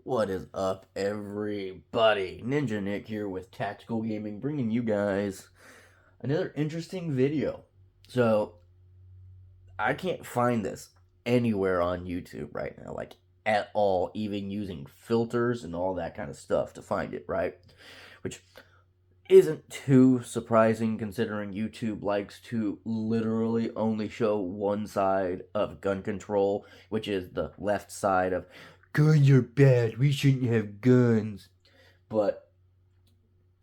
What is up, everybody? Ninja Nick here with Tactical Gaming, bringing you guys another interesting video. So, I can't find this anywhere on YouTube right now, like at all, even using filters and all that kind of stuff to find it, right? Which isn't too surprising considering YouTube likes to literally only show one side of gun control, which is the left side of guns are bad, we shouldn't have guns. But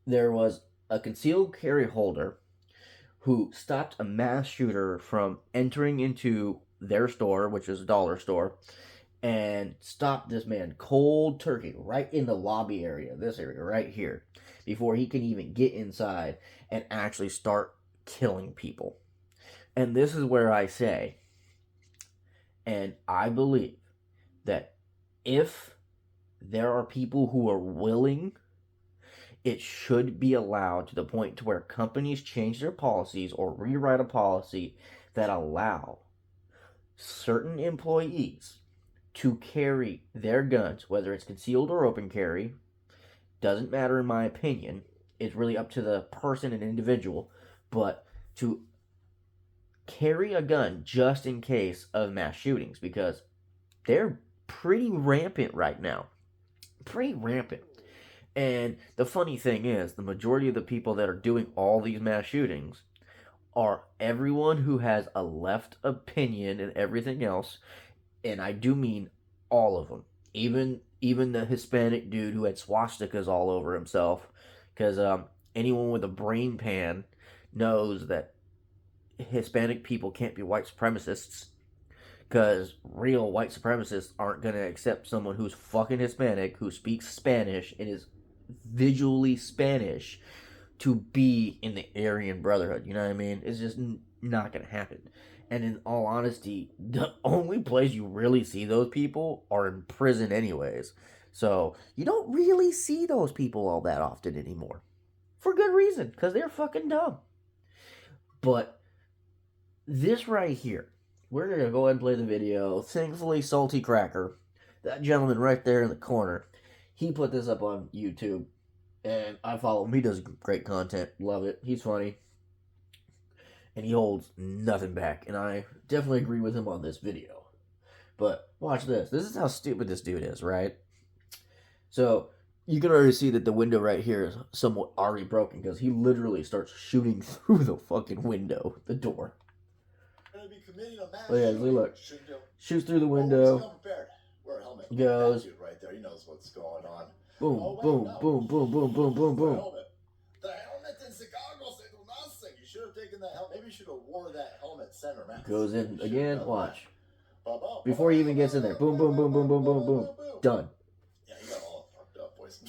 there was a concealed carry holder who stopped a mass shooter from entering into their store, which is a dollar store, and stopped this man cold turkey right in the lobby area, this area right here, before he can even get inside and actually start killing people. And this is where I say, and I believe that if there are people who are willing, it should be allowed to the point to where companies change their policies or rewrite a policy that allow certain employees to carry their guns, whether it's concealed or open carry, doesn't matter in my opinion. It's really up to the person and individual, but to carry a gun just in case of mass shootings, because they're pretty rampant right now. Pretty rampant. And the funny thing is, the majority of the people that are doing all these mass shootings are everyone who has a left opinion and everything else, and I do mean all of them. Even the Hispanic dude who had swastikas all over himself, because anyone with a brain pan knows that Hispanic people can't be white supremacists, because real white supremacists aren't going to accept someone who's fucking Hispanic, who speaks Spanish and is visually Spanish, to be in the Aryan Brotherhood. You know what I mean? It's just not going to happen. And in all honesty, the only place you really see those people are in prison, anyways. So you don't really see those people all that often anymore. For good reason, because they're fucking dumb. But this right here, we're going to go ahead and play the video. Thankfully, Salty Cracker, that gentleman right there in the corner, he put this up on YouTube. And I follow him. He does great content. Love it. He's funny. And he holds nothing back. And I definitely agree with him on this video. But watch this. This is how stupid this dude is, right? So you can already see that the window right here is somewhat already broken, because he literally starts shooting through the fucking window, the door. Yeah, look. Shoots through the window. Goes. Right there. He knows what's going on. Boom, boom, boom, boom, boom, boom, boom, boom. The helmet and the goggles, they do nothing. You should have taken that helmet. Maybe you should have wore that helmet center mask. Goes in again. Watch. Before he even gets in there. Boom, boom, boom, boom, boom, boom, boom. Done. Yeah, you got all fucked up, boys.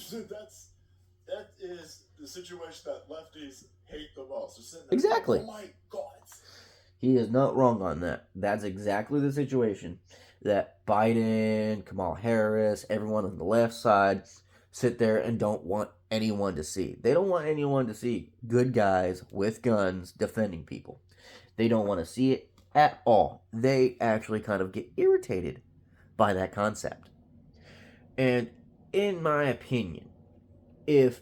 That is the situation that lefties hate the most. They're sitting there Exactly. going, oh my God. He is not wrong on that. That's exactly the situation that Biden, Kamala Harris, everyone on the left side sit there and don't want anyone to see. They don't want anyone to see good guys with guns defending people. They don't want to see it at all. They actually kind of get irritated by that concept. And in my opinion, if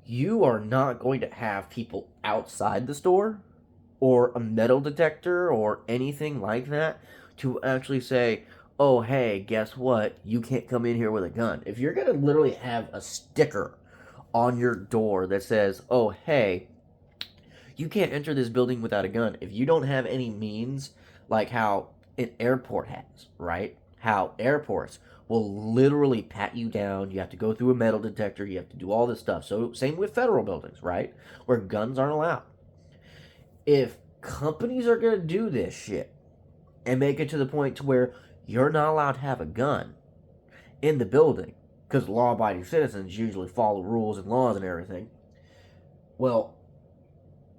you are not going to have people outside the store or a metal detector or anything like that to actually say, oh, hey, guess what? You can't come in here with a gun. If you're going to literally have a sticker on your door that says, oh, hey, you can't enter this building without a gun. If you don't have any means, like how an airport has, right? How airports will literally pat you down. You have to go through a metal detector. You have to do all this stuff. So same with federal buildings, right? Where guns aren't allowed. If companies are going to do this shit and make it to the point to where you're not allowed to have a gun in the building, because law-abiding citizens usually follow rules and laws and everything, well,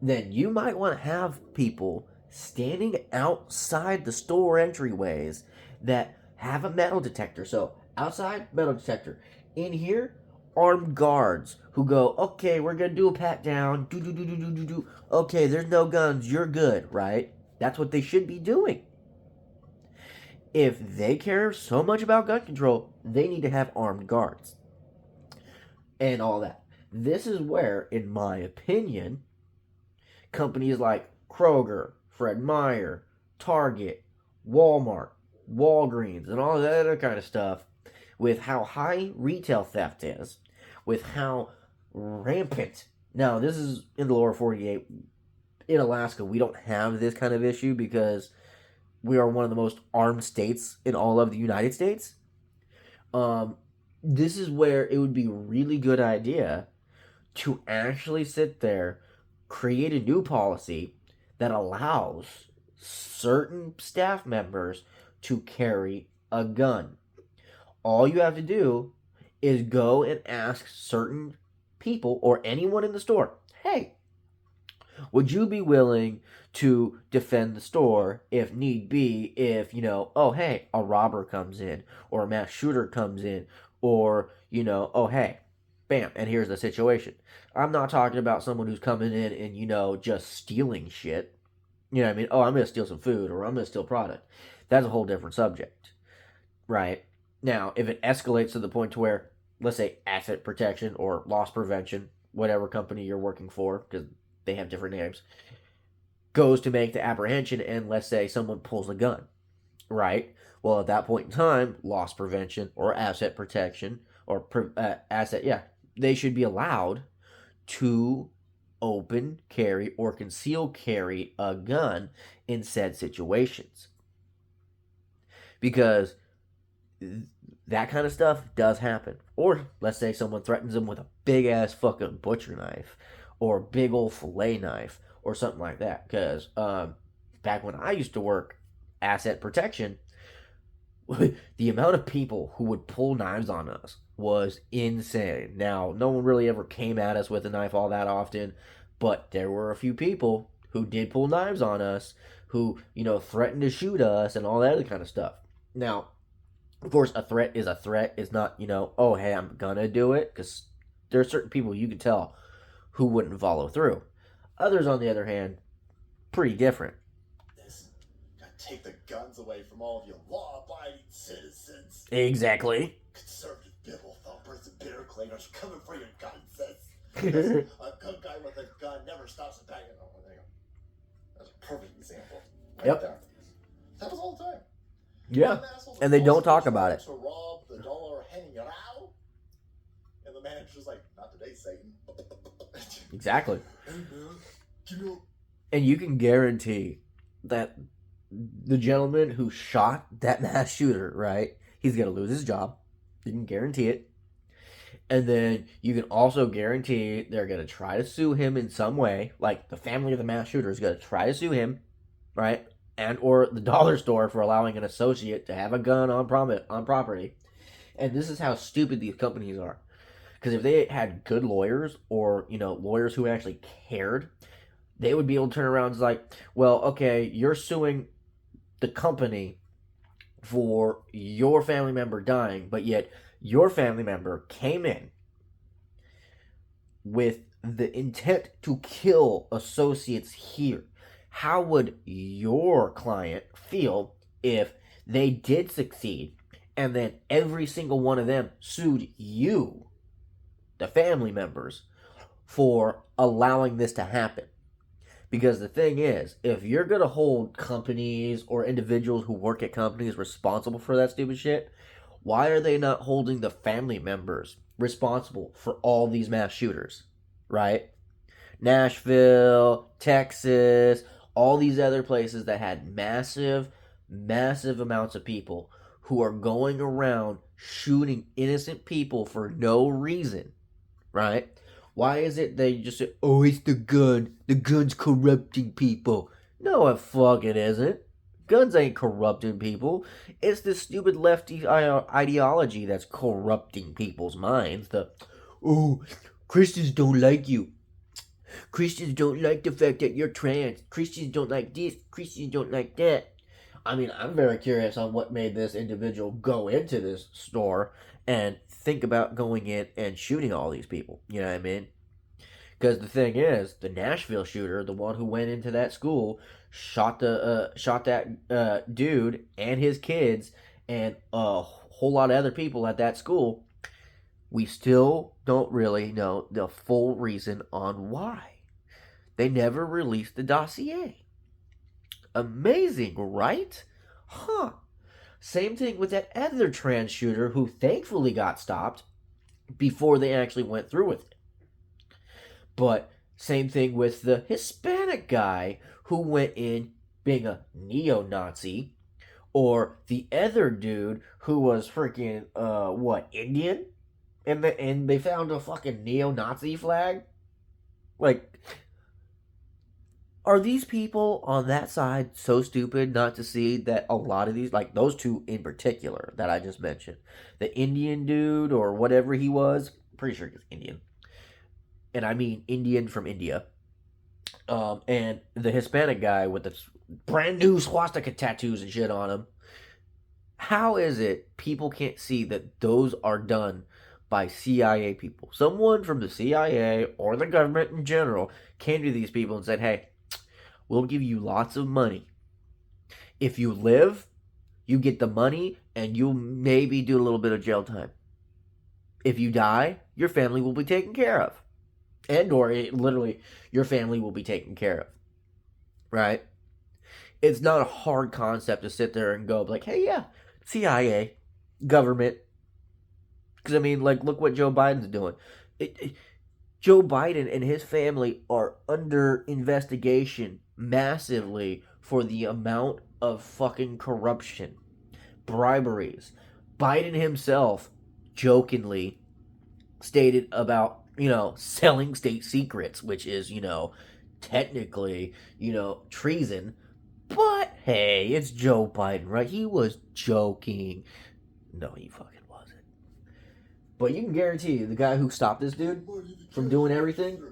then you might want to have people standing outside the store entryways that have a metal detector. So, outside, metal detector. In here, armed guards who go, okay, we're going to do a pat down. Do. Okay, there's no guns. You're good, right? That's what they should be doing. If they care so much about gun control, they need to have armed guards and all that. This is where, in my opinion, companies like Kroger, Fred Meyer, Target, Walmart, Walgreens, and all that other kind of stuff, with how high retail theft is, with how rampant. Now, this is in the lower 48. In Alaska, we don't have this kind of issue because we are one of the most armed states in all of the United States. This is where it would be a really good idea to actually sit there, create a new policy that allows certain staff members to carry a gun. All you have to do is go and ask certain people or anyone in the store, hey, would you be willing to defend the store if need be, if, oh, hey, a robber comes in, or a mass shooter comes in, or, oh, hey, bam, and here's the situation. I'm not talking about someone who's coming in and, just stealing shit. You know what I mean? Oh, I'm going to steal some food, or I'm going to steal product. That's a whole different subject, right? Now, if it escalates to the point to where, let's say, asset protection or loss prevention, whatever company you're working for, because they have different names, goes to make the apprehension, and let's say someone pulls a gun, right? Well, at that point in time, loss prevention or asset protection or they should be allowed to open carry or conceal carry a gun in said situations. Because that kind of stuff does happen. Or let's say someone threatens them with a big ass fucking butcher knife or big old fillet knife or something like that. Because back when I used to work asset protection, the amount of people who would pull knives on us was insane. Now, no one really ever came at us with a knife all that often, but there were a few people who did pull knives on us, who, threatened to shoot us and all that other kind of stuff. Now, of course, a threat is a threat. It's not, oh, hey, I'm gonna do it, because there are certain people you can tell who wouldn't follow through. Others, on the other hand, pretty different. Gotta take the guns away from all of you law-abiding citizens. Exactly. Conservative bibble thumpers and bitter cleaners coming for your gun, sis. A good guy with a gun never stops a banging. Oh, there you go. That's a perfect example. Right there. That happens all the time. Yeah. And they don't talk about it. To rob the dollar general. And the manager's like, not today, Satan. Exactly. And you can guarantee that the gentleman who shot that mass shooter, right, he's going to lose his job. You can guarantee it. And then you can also guarantee they're going to try to sue him in some way. Like the family of the mass shooter is going to try to sue him, right? And or the dollar store for allowing an associate to have a gun on property. And this is how stupid these companies are. Because if they had good lawyers, or, lawyers who actually cared, they would be able to turn around and be like, well, okay, you're suing the company for your family member dying, but yet your family member came in with the intent to kill associates here. How would your client feel if they did succeed and then every single one of them sued you, the family members, for allowing this to happen? Because the thing is, if you're going to hold companies or individuals who work at companies responsible for that stupid shit, why are they not holding the family members responsible for all these mass shooters, right? Nashville, Texas, all these other places that had massive amounts of people who are going around shooting innocent people for no reason, right? Why is it they just say, oh, it's the gun. The gun's corrupting people. No, it fucking isn't. Guns ain't corrupting people. It's this stupid lefty ideology that's corrupting people's minds. Oh, Christians don't like you. Christians don't like the fact that you're trans. Christians don't like this. Christians don't like that. I mean, I'm very curious on what made this individual go into this store and think about going in and shooting all these people. You know what I mean? Because the thing is, the Nashville shooter, the one who went into that school, shot that dude and his kids and a whole lot of other people at that school, we still don't really know the full reason on why. They never released the dossier. Amazing, right? Huh. Same thing with that other trans shooter who thankfully got stopped before they actually went through with it. But same thing with the Hispanic guy who went in being a neo-Nazi, or the other dude who was freaking Indian, and they found a fucking neo-Nazi flag. Like, are these people on that side so stupid not to see that a lot of these, like those two in particular that I just mentioned, the Indian dude or whatever he was, pretty sure he's Indian, and I mean Indian from India, and the Hispanic guy with the brand new swastika tattoos and shit on him. How is it people can't see that those are done by CIA people? Someone from the CIA or the government in general came to these people and said, hey, we'll give you lots of money. If you live, you get the money and you'll maybe do a little bit of jail time. If you die, your family will be taken care of. And or literally, your family will be taken care of. Right? It's not a hard concept to sit there and go like, hey, yeah, CIA, government. Because, I mean, like, look what Joe Biden's doing. Joe Biden and his family are under investigation massively for the amount of fucking corruption, briberies. Biden himself jokingly stated about, selling state secrets, which is, technically, treason. But, hey, it's Joe Biden, right? He was joking. No, he fucking wasn't. But you can guarantee the guy who stopped this dude from doing everything,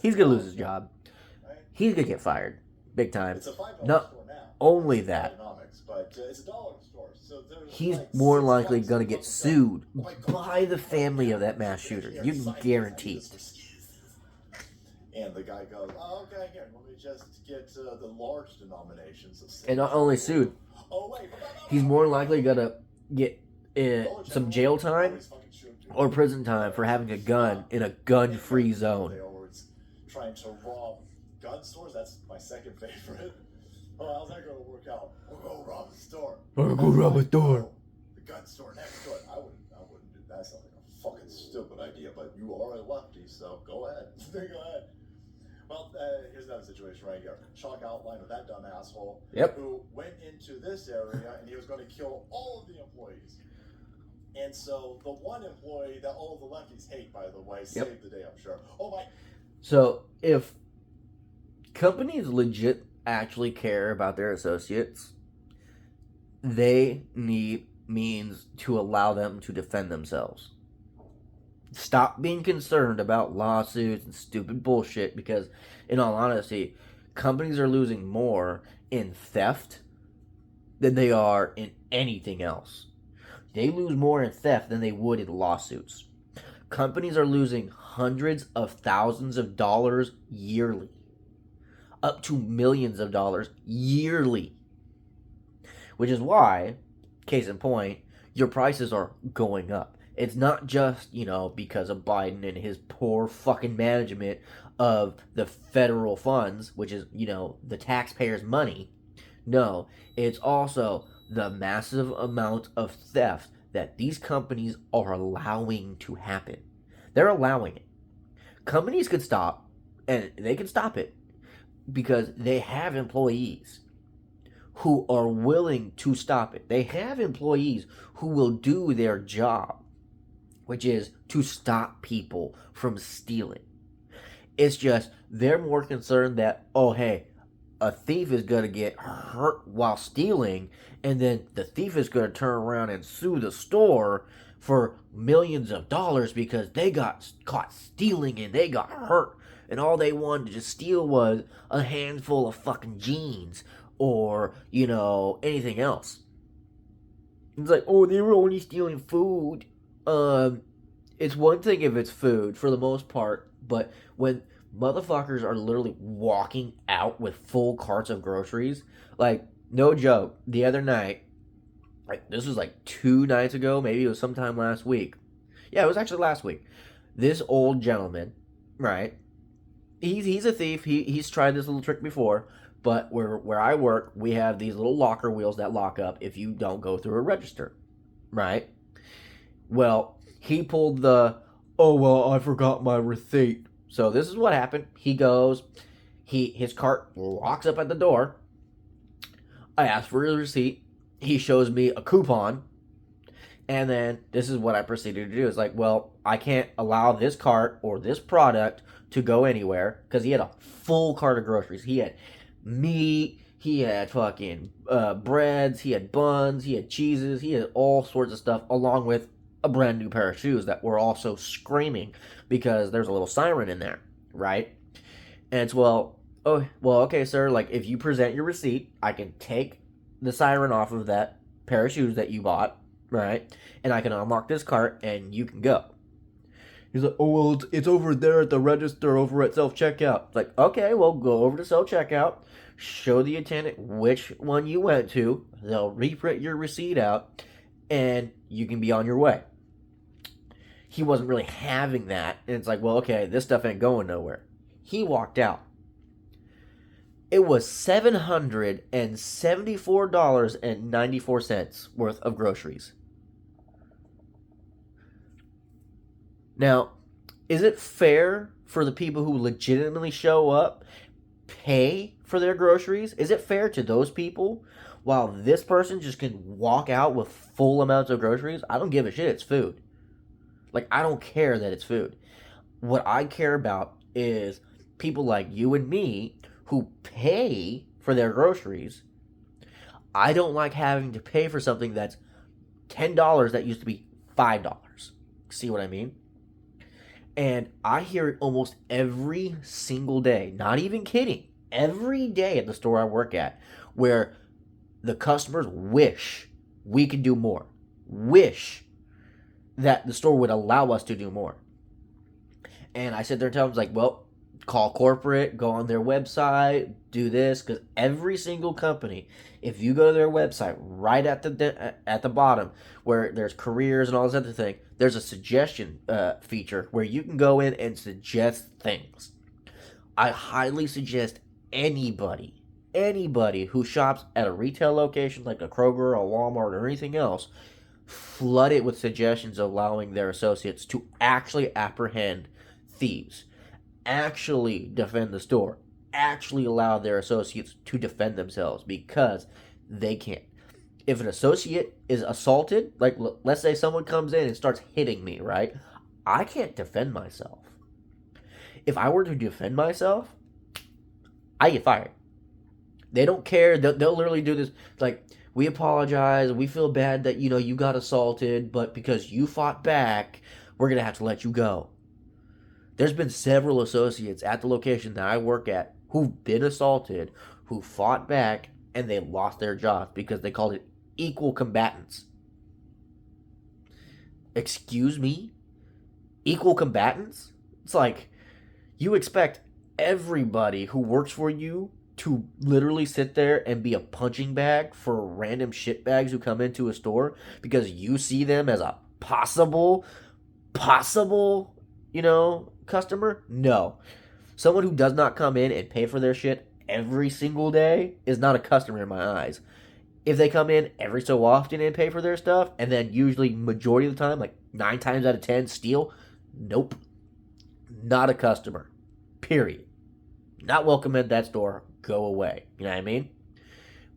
he's going to lose his job. He's going to get fired. Big time. Not only that, he's more likely going to get sued by the family of that mass shooter. You can guarantee it. And the guy goes, oh, okay, here, let me just get the large denominations of sin. And not only sued, he's more likely going to get some jail time or prison time for having a gun in a gun-free zone. They always trying to rob gun stores. That's my second favorite. Oh, how's that going to work out? We'll go rob a store. We'll go rob a store. The gun store next door. I wouldn't do that. That sounds like a fucking stupid idea, but you are a lefty, so go ahead. Go ahead. Well, here's another situation right here. Chalk outline of that dumb asshole who went into this area and he was going to kill all of the employees. And so the one employee that all of the lefties hate, by the way, saved the day, I'm sure. Oh my. So if companies legit actually care about their associates, they need means to allow them to defend themselves. Stop being concerned about lawsuits and stupid bullshit, because in all honesty, companies are losing more in theft than they are in anything else. They lose more in theft than they would in lawsuits. Companies are losing hundreds of thousands of dollars yearly, up to millions of dollars yearly, which is why, case in point, your prices are going up. It's not just, because of Biden and his poor fucking management of the federal funds, which is, the taxpayers' money. No, it's also the massive amount of theft that these companies are allowing to happen. They're allowing it. Companies could stop, and they can stop it, because they have employees who are willing to stop it. They have employees who will do their job, which is to stop people from stealing. It's just they're more concerned that, oh, hey, a thief is going to get hurt while stealing, and then the thief is going to turn around and sue the store for millions of dollars because they got caught stealing and they got hurt, and all they wanted to steal was a handful of fucking jeans or, anything else. It's like, oh, they were only stealing food. It's one thing if it's food for the most part, but when Motherfuckers are literally walking out with full carts of groceries. Like, no joke. The other night, like this was like 2 nights ago, maybe it was sometime last week. Yeah, it was actually last week. This old gentleman, right? He's a thief. He's tried this little trick before, but where I work, we have these little locker wheels that lock up if you don't go through a register, right? Well, he pulled the, oh well, I forgot my receipt. So this is what happened. He goes, his cart locks up at the door. I ask for his receipt. He shows me a coupon. And then this is what I proceeded to do. It's like, well, I can't allow this cart or this product to go anywhere because he had a full cart of groceries. He had meat, he had fucking breads, he had buns, he had cheeses, he had all sorts of stuff along with a brand new pair of shoes that were also screaming because there's a little siren in there, right? And it's, well, okay, sir, like if you present your receipt, I can take the siren off of that pair of shoes that you bought, right? And I can unlock this cart and you can go. He's like, oh, well, it's over there at the register over at self-checkout. It's like, okay, well, go over to self-checkout, show the attendant which one you went to, they'll reprint your receipt out, and you can be on your way. He wasn't really having that, and it's like, well, okay, this stuff ain't going nowhere. He walked out. It was $774.94 worth of groceries. Now, is it fair for the people who legitimately show up, pay for their groceries? Is it fair to those people while this person just can walk out with full amounts of groceries? I don't give a shit, it's food. Like, I don't care that it's food. What I care about is people like you and me who pay for their groceries. I don't like having to pay for something that's $10 that used to be $5. See what I mean? And I hear it almost every single day. Not even kidding. Every day at the store I work at, where the customers wish we could do more. Wish that the store would allow us to do more. And I sit there and tell them, like, well, call corporate, go on their website, do this, because every single company, if you go to their website, right at the bottom where there's careers and all this other thing, there's a suggestion feature where you can go in and suggest things. I highly suggest anybody who shops at a retail location like a Kroger, a Walmart, or anything else, flood it with suggestions allowing their associates to actually apprehend thieves, actually defend the store, actually allow their associates to defend themselves, because they can't. If an associate is assaulted, like let's say someone comes in and starts hitting me, right? I can't defend myself. If I were to defend myself, I get fired. They don't care. They'll literally do this. Like, we apologize. We feel bad that, you got assaulted, but because you fought back, we're going to have to let you go. There's been several associates at the location that I work at who've been assaulted, who fought back, and they lost their jobs because they called it equal combatants. Excuse me? Equal combatants? It's like, you expect everybody who works for you to literally sit there and be a punching bag for random shitbags who come into a store because you see them as a possible, customer? No. Someone who does not come in and pay for their shit every single day is not a customer in my eyes. If they come in every so often and pay for their stuff, and then usually majority of the time, like 9 times out of 10, steal, nope. Not a customer. Period. Not welcome at that store. Go away. You know what I mean?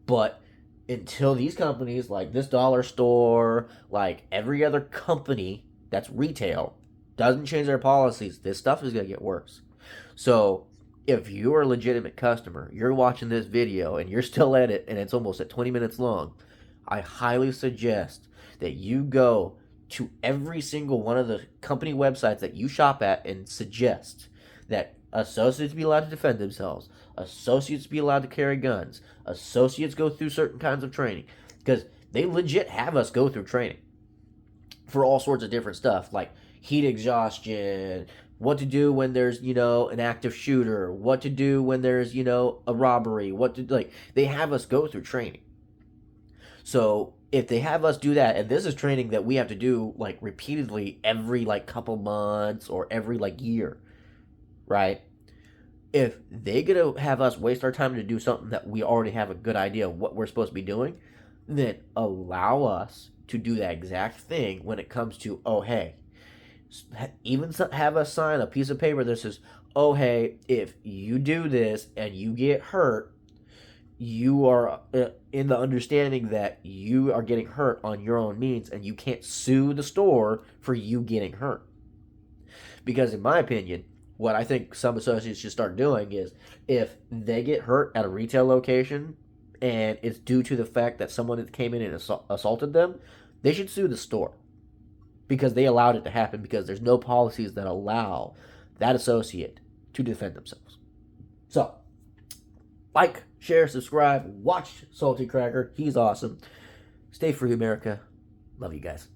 But until these companies, like this dollar store, like every other company that's retail, doesn't change their policies, this stuff is going to get worse. So if you're a legitimate customer, you're watching this video and you're still at it and it's almost at 20 minutes long, I highly suggest that you go to every single one of the company websites that you shop at and suggest that associates be allowed to defend themselves, associates be allowed to carry guns, associates go through certain kinds of training, because they legit have us go through training for all sorts of different stuff, like heat exhaustion, what to do when there's, an active shooter, what to do when there's, a robbery, they have us go through training. So if they have us do that, and this is training that we have to do like repeatedly every like couple months or every like year, right? If they gonna have us waste our time to do something that we already have a good idea of what we're supposed to be doing, then allow us to do that exact thing when it comes to, oh hey, even have us sign a piece of paper that says, oh hey, if you do this and you get hurt, you are in the understanding that you are getting hurt on your own means and you can't sue the store for you getting hurt. Because in my opinion, what I think some associates should start doing is, if they get hurt at a retail location and it's due to the fact that someone came in and assaulted them, they should sue the store because they allowed it to happen, because there's no policies that allow that associate to defend themselves. So, like, share, subscribe, watch Salty Cracker. He's awesome. Stay free, America. Love you guys.